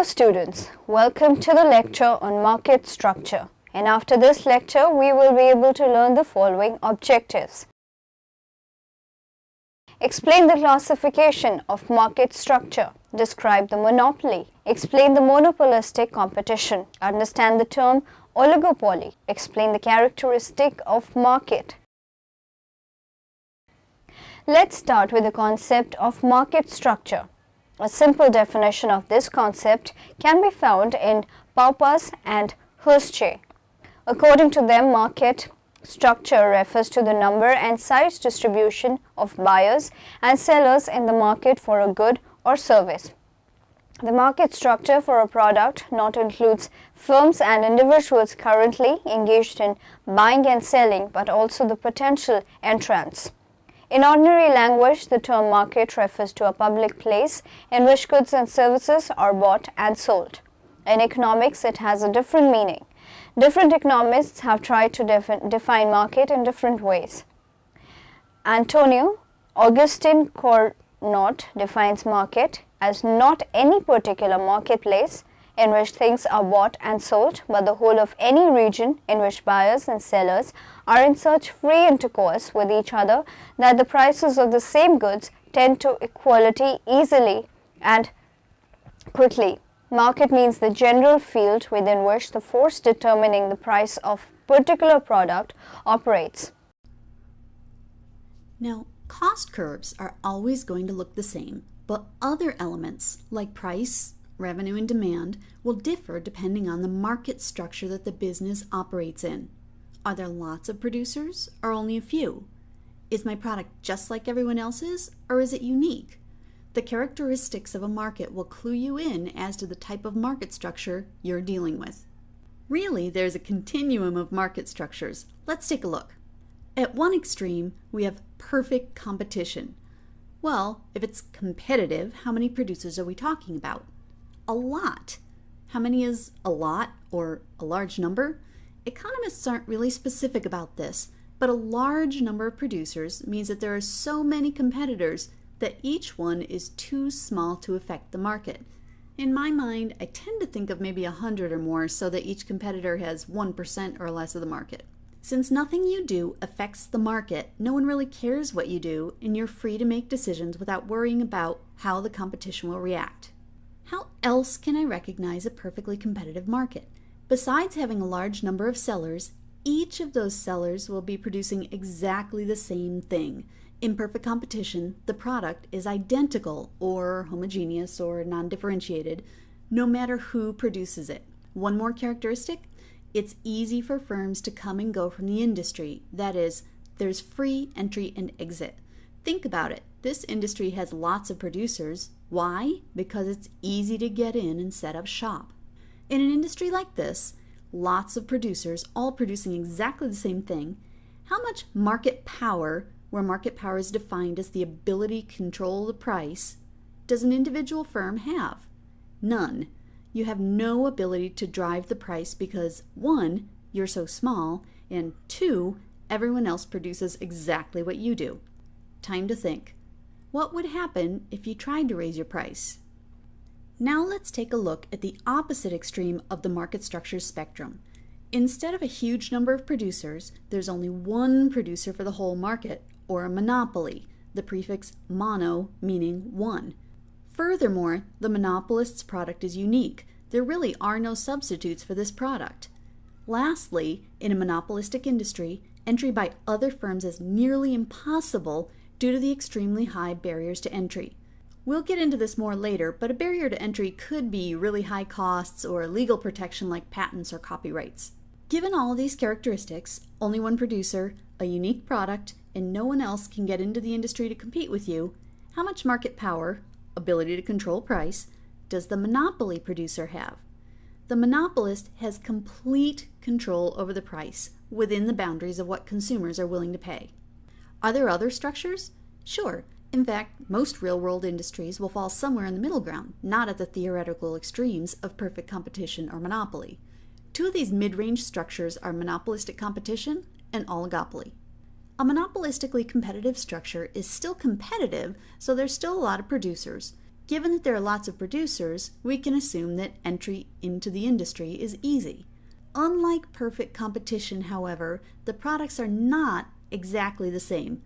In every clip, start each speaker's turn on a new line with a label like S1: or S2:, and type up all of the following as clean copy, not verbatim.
S1: students, welcome to the lecture on market structure. And after this lecture, we will be able to learn the following objectives. Explain the classification of market structure. Describe the monopoly. Explain the monopolistic competition. Understand the term oligopoly. Explain the characteristic of market. Let's start with the concept of market structure. A simple definition of this concept can be found in Paupas and Hursche. According to them, market structure refers to the number and size distribution of buyers and sellers in the market for a good or service. The market structure for a product not includes firms and individuals currently engaged in buying and selling, but also the potential entrants. In ordinary language, the term market refers to a public place in which goods and services are bought and sold. In economics, it has a different meaning. Different economists have tried to define market in different ways. Antonio Augustin Cournot defines market as not any particular marketplace in which things are bought and sold, but the whole of any region in which buyers and sellers are in such free intercourse with each other that the prices of the same goods tend to equality easily and quickly. Market means the general field within which the force determining the price of a particular product operates.
S2: Now, cost curves are always going to look the same, but other elements like price, revenue, and demand will differ depending on the market structure that the business operates in. Are there lots of producers or only a few? Is my product just like everyone else's, or is it unique? The characteristics of a market will clue you in as to the type of market structure you're dealing with. Really, there's a continuum of market structures. Let's take a look. At one extreme, we have perfect competition. Well, if it's competitive, how many producers are we talking about? A lot. How many is a lot or a large number? Economists aren't really specific about this, but a large number of producers means that there are so many competitors that each one is too small to affect the market. In my mind, I tend to think of maybe 100 or more so that each competitor has 1% or less of the market. Since nothing you do affects the market, no one really cares what you do, and you're free to make decisions without worrying about how the competition will react. How else can I recognize a perfectly competitive market? Besides having a large number of sellers, each of those sellers will be producing exactly the same thing. In perfect competition, the product is identical or homogeneous or non-differentiated, no matter who produces it. One more characteristic, it's easy for firms to come and go from the industry. That is, there's free entry and exit. Think about it. This industry has lots of producers. Why? Because it's easy to get in and set up shop. In an industry like this, lots of producers all producing exactly the same thing, how much market power, where market power is defined as the ability to control the price, does an individual firm have? None. You have no ability to drive the price because 1, you're so small, and 2, everyone else produces exactly what you do. Time to think. What would happen if you tried to raise your price? Now let's take a look at the opposite extreme of the market structure spectrum. Instead of a huge number of producers, there's only one producer for the whole market, or a monopoly, the prefix mono meaning one. Furthermore, the monopolist's product is unique. There really are no substitutes for this product. Lastly, in a monopolistic industry, entry by other firms is nearly impossible due to the extremely high barriers to entry. We'll get into this more later, but a barrier to entry could be really high costs or legal protection like patents or copyrights. Given all of these characteristics, only one producer, a unique product, and no one else can get into the industry to compete with you, how much market power, ability to control price, does the monopoly producer have? The monopolist has complete control over the price within the boundaries of what consumers are willing to pay. Are there other structures? Sure. In fact, most real-world industries will fall somewhere in the middle ground, not at the theoretical extremes of perfect competition or monopoly. Two of these mid-range structures are monopolistic competition and oligopoly. A monopolistically competitive structure is still competitive, so there's still a lot of producers. Given that there are lots of producers, we can assume that entry into the industry is easy. Unlike perfect competition, however, the products are not exactly the same.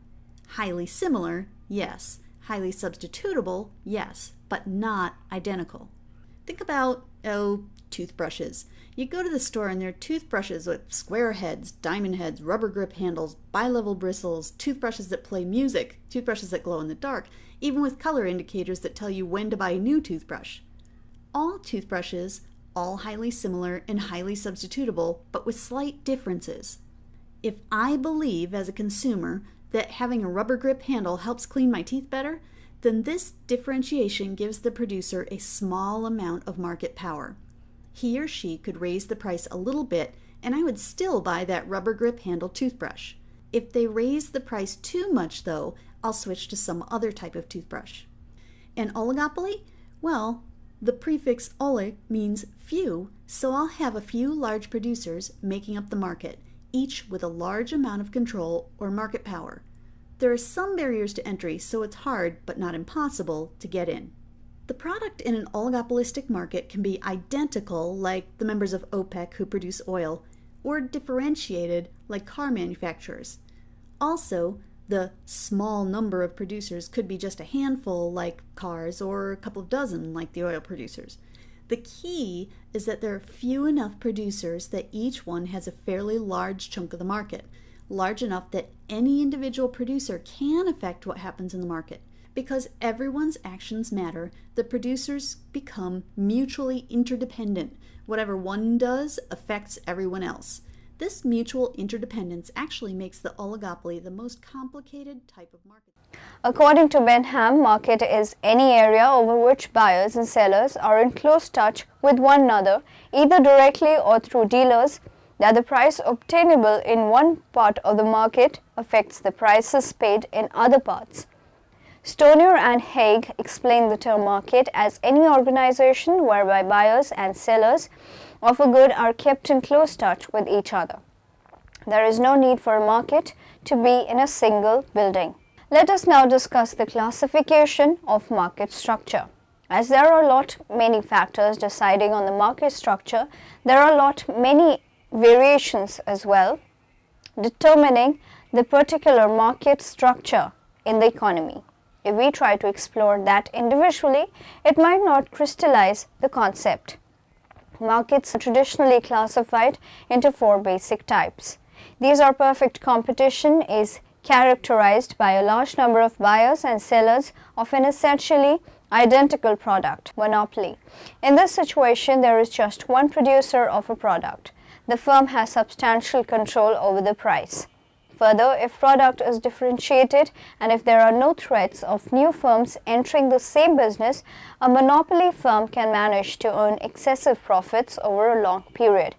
S2: Highly similar, yes. Highly substitutable, yes, but not identical. Think about, toothbrushes. You go to the store and there are toothbrushes with square heads, diamond heads, rubber grip handles, bi-level bristles, toothbrushes that play music, toothbrushes that glow in the dark, even with color indicators that tell you when to buy a new toothbrush. All toothbrushes, all highly similar and highly substitutable, but with slight differences. If I believe as a consumer that having a rubber grip handle helps clean my teeth better, then this differentiation gives the producer a small amount of market power. He or she could raise the price a little bit and I would still buy that rubber grip handle toothbrush. If they raise the price too much though, I'll switch to some other type of toothbrush. An oligopoly? Well, the prefix olig means few, so I'll have a few large producers making up the market, each with a large amount of control or market power. There are some barriers to entry, so it's hard, but not impossible, to get in. The product in an oligopolistic market can be identical, like the members of OPEC who produce oil, or differentiated, like car manufacturers. Also, the small number of producers could be just a handful, like cars, or a couple of dozen, like the oil producers. The key is that there are few enough producers that each one has a fairly large chunk of the market, large enough that any individual producer can affect what happens in the market. Because everyone's actions matter, the producers become mutually interdependent. Whatever one does affects everyone else. This mutual interdependence actually makes the oligopoly the most complicated type of market.
S1: According to Benham, market is any area over which buyers and sellers are in close touch with one another, either directly or through dealers, that the price obtainable in one part of the market affects the prices paid in other parts. Stonier and Haig explain the term market as any organization whereby buyers and sellers of a good are kept in close touch with each other. There is no need for a market to be in a single building. Let us now discuss the classification of market structure. As there are many factors deciding on the market structure, there are many variations as well, determining the particular market structure in the economy. If we try to explore that individually, it might not crystallize the concept. Markets are traditionally classified into four basic types. These are perfect competition is characterized by a large number of buyers and sellers of an essentially identical product, monopoly. In this situation, there is just one producer of a product. The firm has substantial control over the price. Further, if product is differentiated and if there are no threats of new firms entering the same business, a monopoly firm can manage to earn excessive profits over a long period.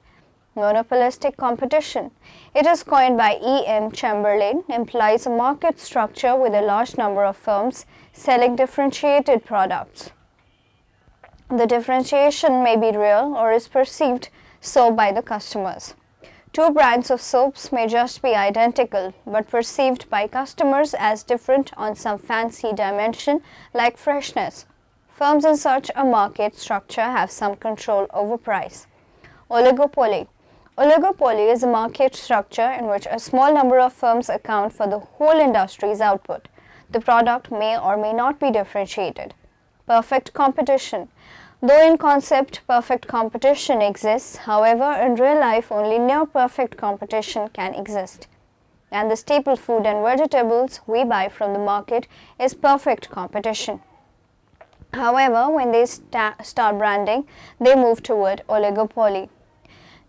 S1: Monopolistic competition, it is coined by E.M. Chamberlain, implies a market structure with a large number of firms selling differentiated products. The differentiation may be real or is perceived so by the customers. Two brands of soaps may just be identical but perceived by customers as different on some fancy dimension like freshness. Firms in such a market structure have some control over price. Oligopoly. Oligopoly is a market structure in which a small number of firms account for the whole industry's output. The product may or may not be differentiated. Perfect competition. Though in concept perfect competition exists, however in real life only near perfect competition can exist. And the staple food and vegetables we buy from the market is perfect competition. However, when they start branding, they move toward oligopoly.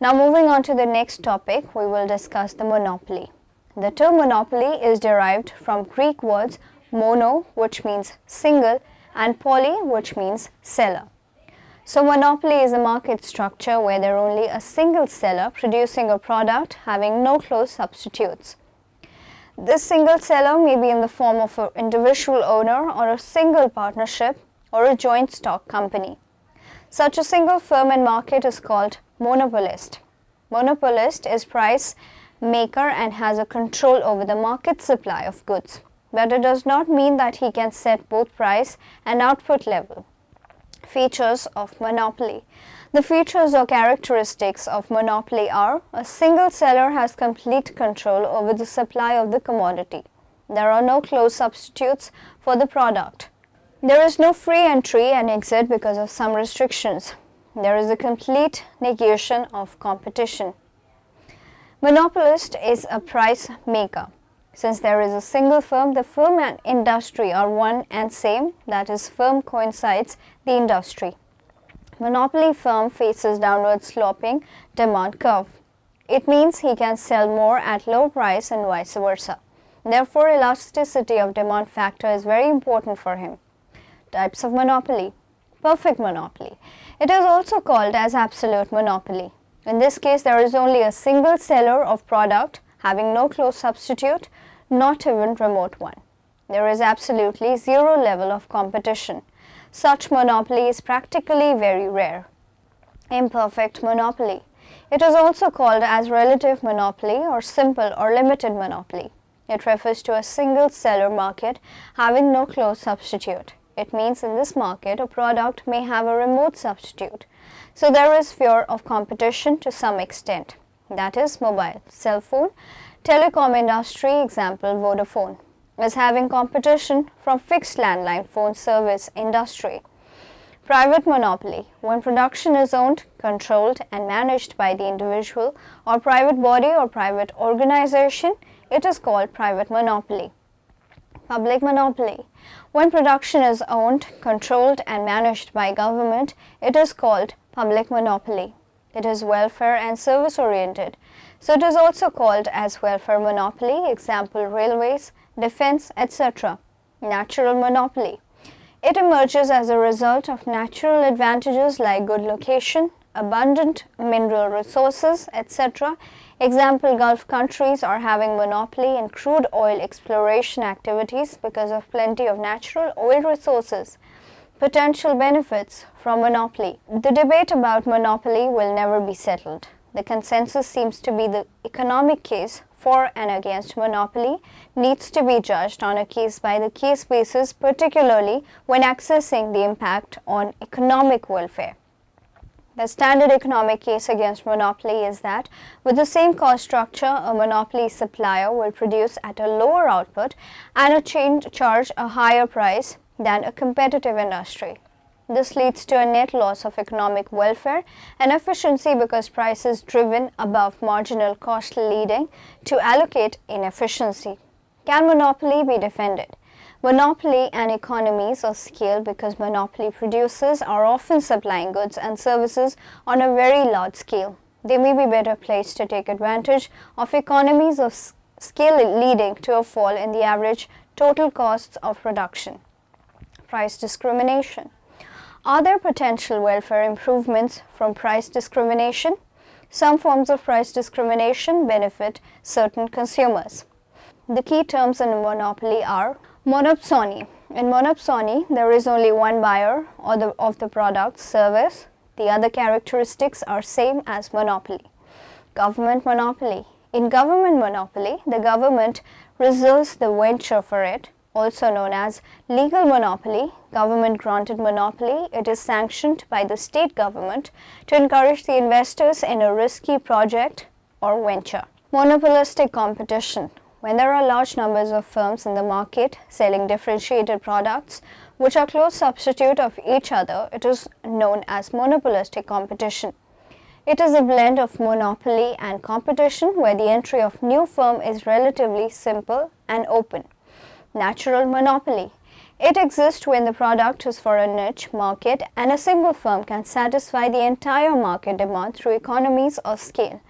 S1: Now moving on to the next topic, we will discuss the monopoly. The term monopoly is derived from Greek words mono, which means single, and poly, which means seller. So monopoly is a market structure where there are only a single seller producing a product having no close substitutes. This single seller may be in the form of an individual owner or a single partnership or a joint stock company. Such a single firm and market is called monopolist. Monopolist is price maker and has a control over the market supply of goods. but it does not mean that he can set both price and output level. Features of monopoly. The features or characteristics of monopoly are: a single seller has complete control over the supply of the commodity. There are no close substitutes for the product. There is no free entry and exit because of some restrictions. There is a complete negation of competition. Monopolist is a price maker. Since there is a single firm, the firm and industry are one and same, that is, firm coincides the industry. Monopoly firm faces downward sloping demand curve. It means he can sell more at low price and vice versa. Therefore, elasticity of demand factor is very important for him. Types of monopoly. Perfect monopoly. It is also called as absolute monopoly. In this case, there is only a single seller of product having no close substitute, not even remote one. There is absolutely zero level of competition. Such monopoly is practically very rare. Imperfect monopoly. It is also called as relative monopoly or simple or limited monopoly. It refers to a single seller market having no close substitute. It means in this market a product may have a remote substitute. So there is fear of competition to some extent. That is, mobile, cell phone, telecom industry, example Vodafone, is having competition from fixed landline phone service industry. Private monopoly. When production is owned, controlled and managed by the individual or private body or private organization, it is called private monopoly. Public monopoly. When production is owned, controlled and managed by government, it is called public monopoly. It is welfare and service oriented. So it is also called as welfare monopoly, example railways, defense, etc. Natural monopoly. It emerges as a result of natural advantages like good location, abundant mineral resources, etc. Example, Gulf countries are having monopoly in crude oil exploration activities because of plenty of natural oil resources. Potential benefits from monopoly. The debate about monopoly will never be settled. The consensus seems to be the economic case for and against monopoly needs to be judged on a case-by-the-case basis, particularly when assessing the impact on economic welfare. The standard economic case against monopoly is that with the same cost structure, a monopoly supplier will produce at a lower output and charge a higher price than a competitive industry. This leads to a net loss of economic welfare and efficiency because price is driven above marginal cost, leading to allocate inefficiency. Can monopoly be defended? Monopoly and economies of scale, because monopoly producers are often supplying goods and services on a very large scale. They may be better placed to take advantage of economies of scale, leading to a fall in the average total costs of production. Price discrimination. Are there potential welfare improvements from price discrimination? Some forms of price discrimination benefit certain consumers. The key terms in monopoly are monopsony. In monopsony, there is only one buyer of the product, service. The other characteristics are same as monopoly. Government monopoly. In government monopoly, the government reserves the venture for it, also known as legal monopoly, government granted monopoly. It is sanctioned by the state government to encourage the investors in a risky project or venture. Monopolistic competition. When there are large numbers of firms in the market selling differentiated products which are close substitute of each other, it is known as monopolistic competition. It is a blend of monopoly and competition where the entry of new firm is relatively simple and open. Natural monopoly. It exists when the product is for a niche market and a single firm can satisfy the entire market demand through economies of scale.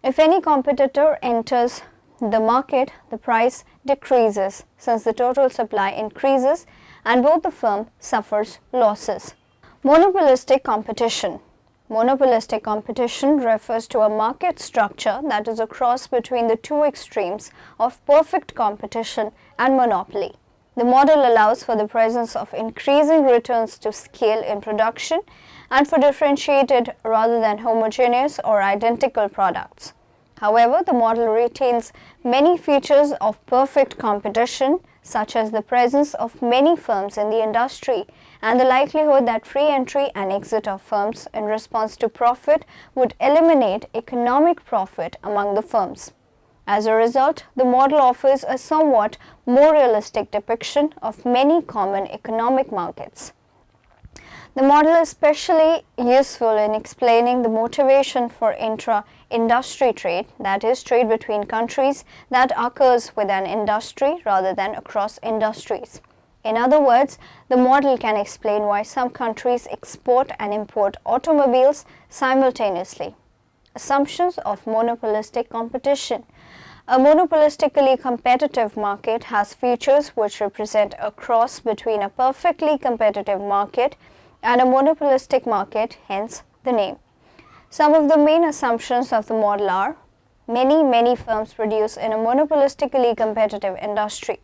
S1: If any competitor enters the market, the price decreases since the total supply increases and both the firm suffers losses. Monopolistic competition. Monopolistic competition refers to a market structure that is a cross between the two extremes of perfect competition and monopoly. The model allows for the presence of increasing returns to scale in production and for differentiated rather than homogeneous or identical products. However, the model retains many features of perfect competition, such as the presence of many firms in the industry and the likelihood that free entry and exit of firms in response to profit would eliminate economic profit among the firms. As a result, the model offers a somewhat more realistic depiction of many common economic markets. The model is especially useful in explaining the motivation for intra-industry trade, that is, trade between countries that occurs within an industry rather than across industries. In other words, the model can explain why some countries export and import automobiles simultaneously. Assumptions of monopolistic competition. A monopolistically competitive market has features which represent a cross between a perfectly competitive market and a monopolistic market, hence the name. Some of the main assumptions of the model are: many firms produce in a monopolistically competitive industry.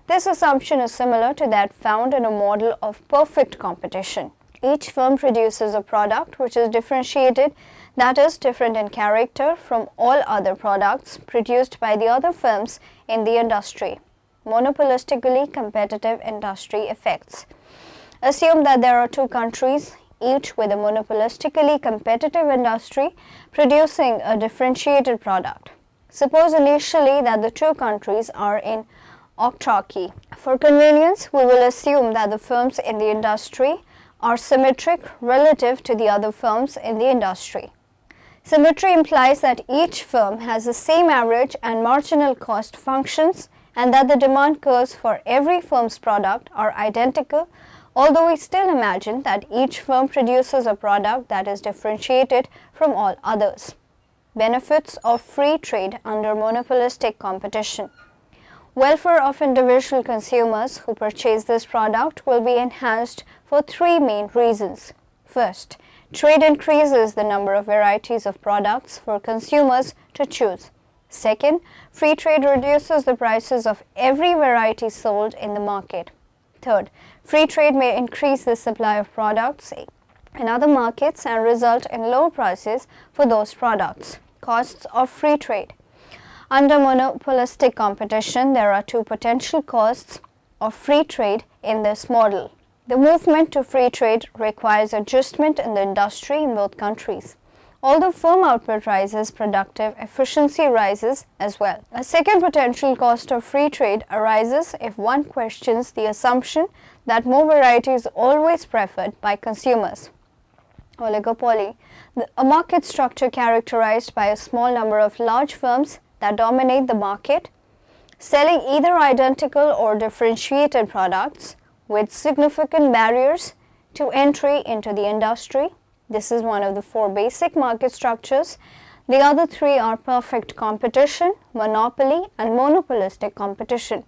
S1: This assumption is similar to that found in a model of perfect competition. Each firm produces a product which is differentiated, that is, different in character from all other products produced by the other firms in the industry. Monopolistically competitive industry effects. Assume that there are two countries, each with a monopolistically competitive industry producing a differentiated product. Suppose initially that the two countries are in autarky. For convenience, we will assume that the firms in the industry are symmetric relative to the other firms in the industry. Symmetry implies that each firm has the same average and marginal cost functions and that the demand curves for every firm's product are identical, although we still imagine that each firm produces a product that is differentiated from all others. Benefits of free trade under monopolistic competition. Welfare of individual consumers who purchase this product will be enhanced for three main reasons. First, trade increases the number of varieties of products for consumers to choose. Second, free trade reduces the prices of every variety sold in the market. Third, free trade may increase the supply of products in other markets and result in low prices for those products. Costs of free trade. Under monopolistic competition, there are two potential costs of free trade in this model. The movement to free trade requires adjustment in the industry in both countries. Although firm output rises, productive efficiency rises as well. A second potential cost of free trade arises if one questions the assumption that more variety is always preferred by consumers. Oligopoly. A market structure characterized by a small number of large firms that dominate the market, selling either identical or differentiated products with significant barriers to entry into the industry. This is one of the four basic market structures. The other three are perfect competition, monopoly, and monopolistic competition.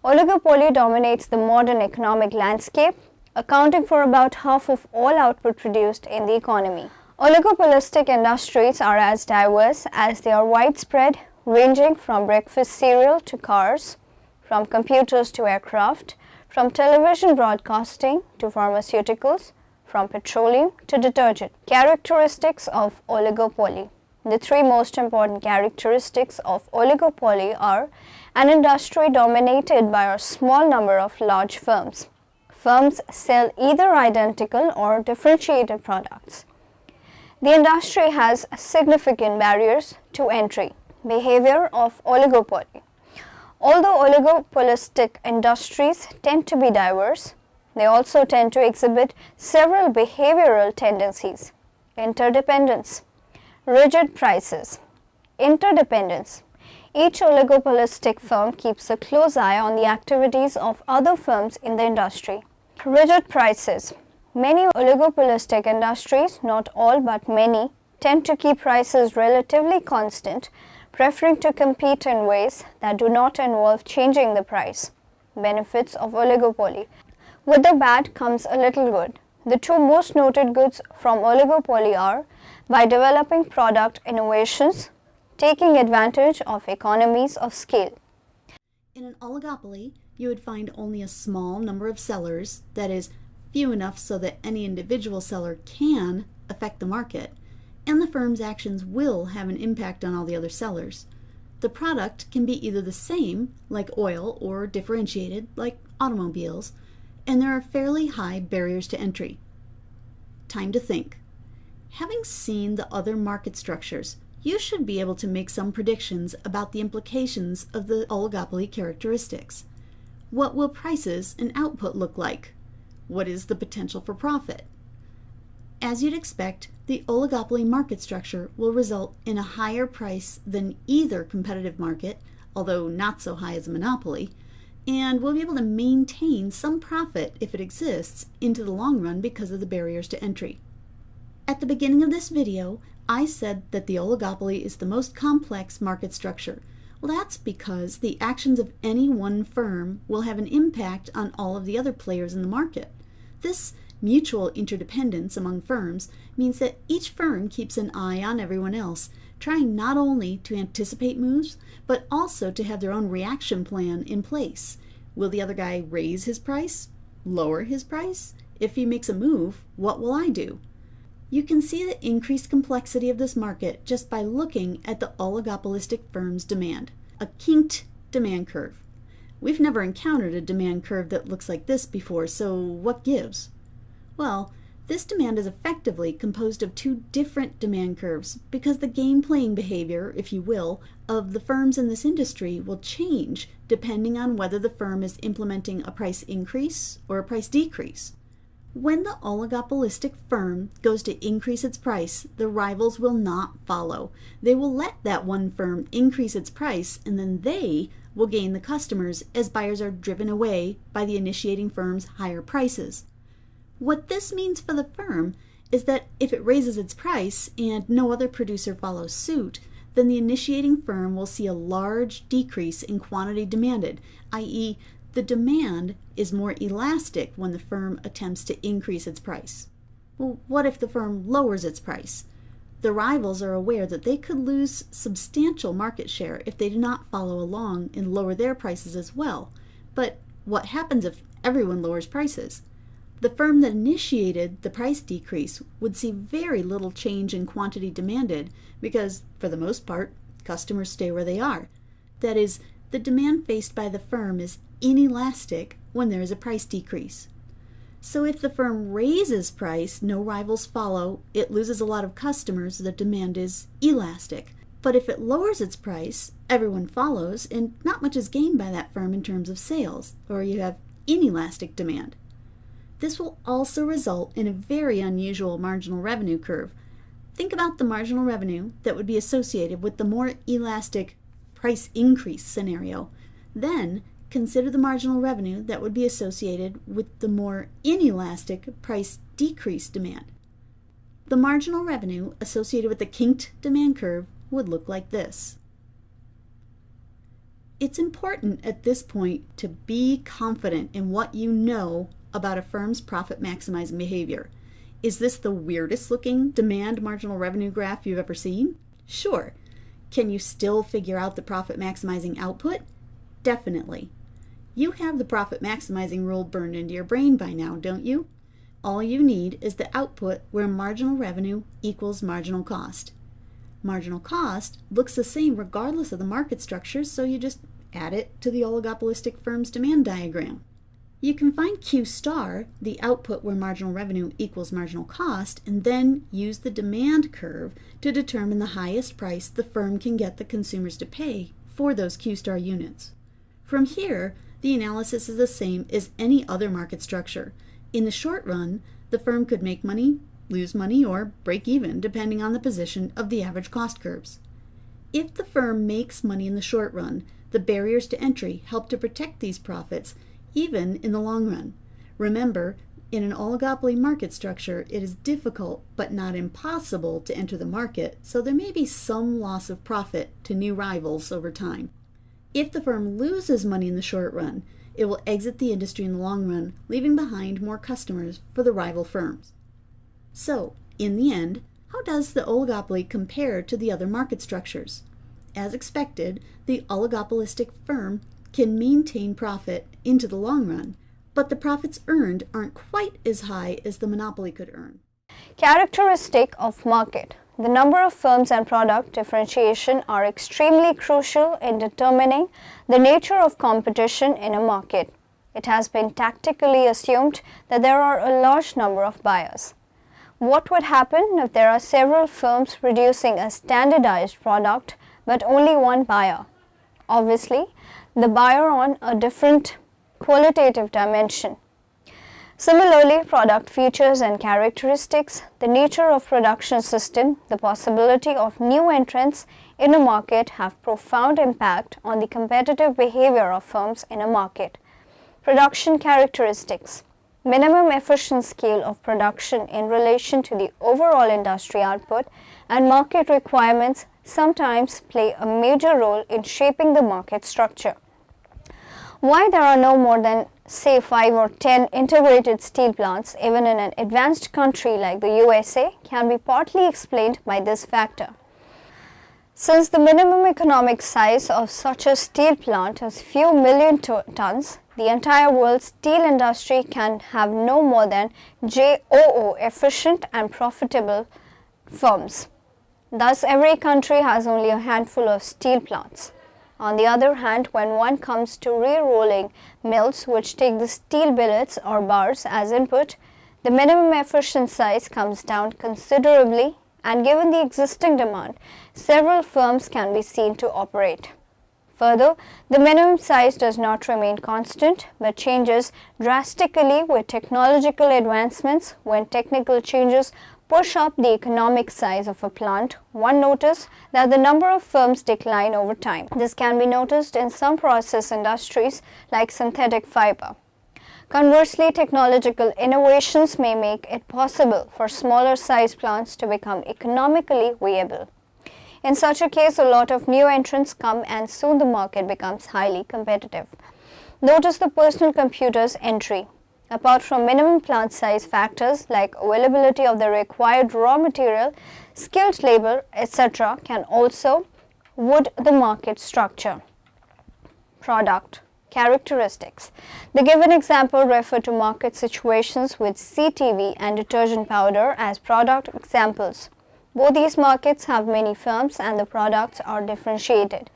S1: Oligopoly dominates the modern economic landscape, accounting for about half of all output produced in the economy. Oligopolistic industries are as diverse as they are widespread, ranging from breakfast cereal to cars, from computers to aircraft, from television broadcasting to pharmaceuticals, from petroleum to detergent. Characteristics of oligopoly. The three most important characteristics of oligopoly are an industry dominated by a small number of large firms. Firms sell either identical or differentiated products. The industry has significant barriers to entry. Behavior of oligopoly. Although oligopolistic industries tend to be diverse, they also tend to exhibit several behavioral tendencies. Interdependence. Rigid prices. Interdependence. Each oligopolistic firm keeps a close eye on the activities of other firms in the industry. Rigid prices. Many oligopolistic industries, not all but many, tend to keep prices relatively constant, preferring to compete in ways that do not involve changing the price. Benefits of oligopoly. With the bad comes a little good. The two most noted goods from oligopoly are by developing product innovations, taking advantage of economies of scale.
S2: In an oligopoly, you would find only a small number of sellers, that is, few enough so that any individual seller can affect the market, and the firm's actions will have an impact on all the other sellers. The product can be either the same, like oil, or differentiated, like automobiles, and there are fairly high barriers to entry. Time to think. Having seen the other market structures, you should be able to make some predictions about the implications of the oligopoly characteristics. What will prices and output look like? What is the potential for profit? As you'd expect, the oligopoly market structure will result in a higher price than either competitive market, although not so high as a monopoly, and will be able to maintain some profit if it exists into the long run because of the barriers to entry. At the beginning of this video, I said that the oligopoly is the most complex market structure. Well, that's because the actions of any one firm will have an impact on all of the other players in the market. This mutual interdependence among firms means that each firm keeps an eye on everyone else, trying not only to anticipate moves, but also to have their own reaction plan in place. Will the other guy raise his price? Lower his price? If he makes a move, what will I do? You can see the increased complexity of this market just by looking at the oligopolistic firm's demand, a kinked demand curve. We've never encountered a demand curve that looks like this before, so what gives? Well, this demand is effectively composed of two different demand curves because the game playing behavior, if you will, of the firms in this industry will change depending on whether the firm is implementing a price increase or a price decrease. When the oligopolistic firm goes to increase its price, the rivals will not follow. They will let that one firm increase its price, and then they will gain the customers as buyers are driven away by the initiating firm's higher prices. What this means for the firm is that if it raises its price and no other producer follows suit, then the initiating firm will see a large decrease in quantity demanded, i.e., the demand is more elastic when the firm attempts to increase its price. Well, what if the firm lowers its price? The rivals are aware that they could lose substantial market share if they do not follow along and lower their prices as well. But what happens if everyone lowers prices? The firm that initiated the price decrease would see very little change in quantity demanded because, for the most part, customers stay where they are. That is, the demand faced by the firm is inelastic when there is a price decrease. So if the firm raises price, no rivals follow, it loses a lot of customers, the demand is elastic. But if it lowers its price, everyone follows, and not much is gained by that firm in terms of sales, or you have inelastic demand. This will also result in a very unusual marginal revenue curve. Think about the marginal revenue that would be associated with the more elastic price increase scenario. Then consider the marginal revenue that would be associated with the more inelastic price decrease demand. The marginal revenue associated with the kinked demand curve would look like this. It's important at this point to be confident in what you know about a firm's profit maximizing behavior. Is this the weirdest looking demand marginal revenue graph you've ever seen? Sure. Can you still figure out the profit maximizing output? Definitely. You have the profit maximizing rule burned into your brain by now, don't you? All you need is the output where marginal revenue equals marginal cost. Marginal cost looks the same regardless of the market structure, so you just add it to the oligopolistic firm's demand diagram. You can find Q star, the output where marginal revenue equals marginal cost, and then use the demand curve to determine the highest price the firm can get the consumers to pay for those Q star units. From here, the analysis is the same as any other market structure. In the short run, the firm could make money, lose money, or break even, depending on the position of the average cost curves. If the firm makes money in the short run, the barriers to entry help to protect these profits even in the long run. Remember, in an oligopoly market structure, it is difficult but not impossible to enter the market, so there may be some loss of profit to new rivals over time. If the firm loses money in the short run, it will exit the industry in the long run, leaving behind more customers for the rival firms. So, in the end, how does the oligopoly compare to the other market structures? As expected, the oligopolistic firm can maintain profit into the long run, but the profits earned aren't quite as high as the monopoly could earn.
S1: Characteristic of market. The number of firms and product differentiation are extremely crucial in determining the nature of competition in a market. It has been tactically assumed that there are a large number of buyers. What would happen if there are several firms producing a standardized product but only one buyer? Obviously, the buyer on a different qualitative dimension. Similarly, product features and characteristics, the nature of production system, the possibility of new entrants in a market have profound impact on the competitive behavior of firms in a market. Production characteristics. Minimum efficient scale of production in relation to the overall industry output and market requirements sometimes play a major role in shaping the market structure. Why there are no more than, say, 5 or 10 integrated steel plants even in an advanced country like the USA can be partly explained by this factor. Since the minimum economic size of such a steel plant is few million tons, the entire world's steel industry can have no more than JOO efficient and profitable firms. Thus, every country has only a handful of steel plants. On the other hand, when one comes to re-rolling mills which take the steel billets or bars as input, the minimum efficient size comes down considerably, and given the existing demand, several firms can be seen to operate. Further, the minimum size does not remain constant but changes drastically with technological advancements. When technical changes push up the economic size of a plant, one notices that the number of firms decline over time. This can be noticed in some process industries like synthetic fiber. Conversely, technological innovations may make it possible for smaller size plants to become economically viable. In such a case, a lot of new entrants come and soon the market becomes highly competitive. Notice the personal computer's entry. Apart from minimum plant size factors like availability of the required raw material, skilled labor, etc. can also wood the market structure. Product characteristics. The given example refer to market situations with CTV and detergent powder as product examples. Both these markets have many firms and the products are differentiated.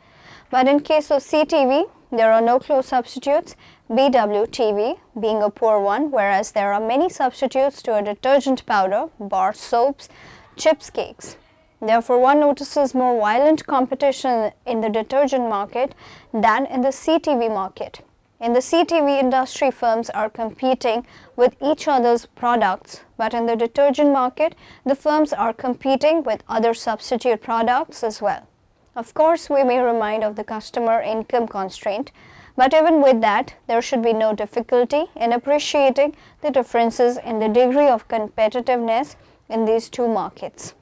S1: But in case of CTV, there are no close substitutes, BWTV being a poor one, whereas there are many substitutes to a detergent powder, bar soaps, chips cakes. Therefore, one notices more violent competition in the detergent market than in the CTV market. In the CTV industry, firms are competing with each other's products, but in the detergent market, the firms are competing with other substitute products as well. Of course, we may remind of the customer income constraint, but even with that, there should be no difficulty in appreciating the differences in the degree of competitiveness in these two markets.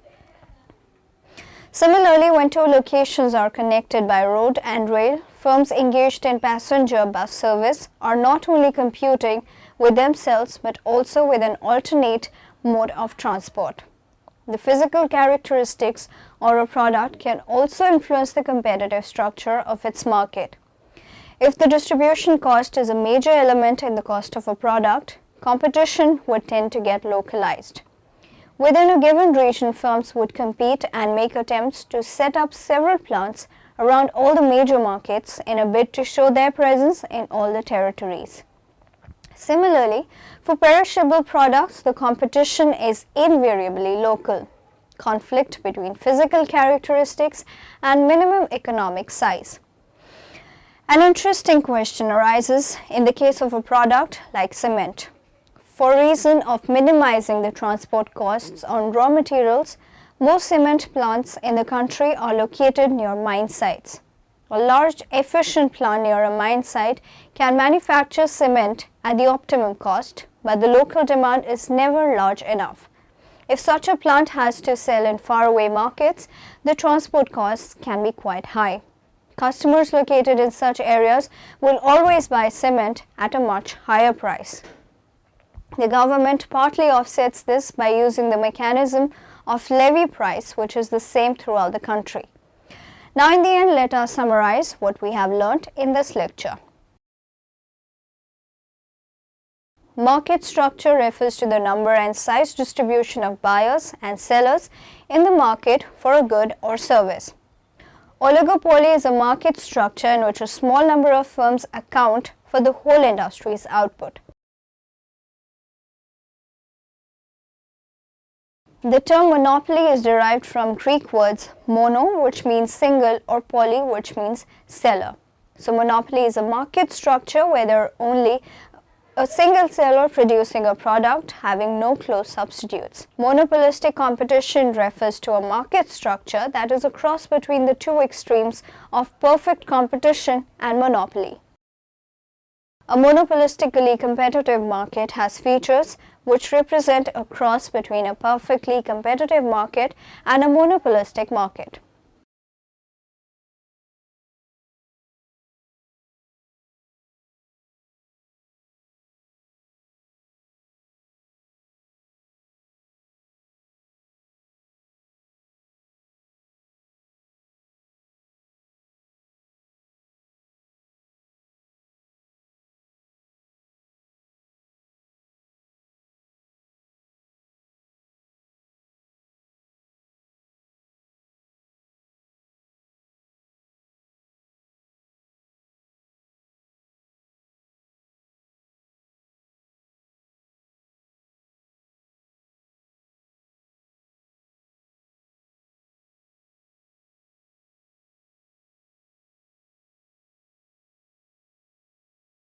S1: Similarly, when two locations are connected by road and rail, firms engaged in passenger bus service are not only competing with themselves but also with an alternate mode of transport. The physical characteristics of a product can also influence the competitive structure of its market. If the distribution cost is a major element in the cost of a product, competition would tend to get localized. Within a given region, firms would compete and make attempts to set up several plants around all the major markets in a bid to show their presence in all the territories. Similarly, for perishable products, the competition is invariably local. Conflict between physical characteristics and minimum economic size. An interesting question arises in the case of a product like cement. For reason of minimizing the transport costs on raw materials, most cement plants in the country are located near mine sites. A large efficient plant near a mine site can manufacture cement at the optimum cost, but the local demand is never large enough. If such a plant has to sell in faraway markets, the transport costs can be quite high. Customers located in such areas will always buy cement at a much higher price. The government partly offsets this by using the mechanism of levy price, which is the same throughout the country. Now in the end, let us summarize what we have learnt in this lecture. Market structure refers to the number and size distribution of buyers and sellers in the market for a good or service. Oligopoly is a market structure in which a small number of firms account for the whole industry's output. The term monopoly is derived from Greek words mono, which means single, or poly, which means seller. So monopoly is a market structure where there are only a single seller producing a product having no close substitutes. Monopolistic competition refers to a market structure that is a cross between the two extremes of perfect competition and monopoly. A monopolistically competitive market has features which represent a cross between a perfectly competitive market and a monopolistic market.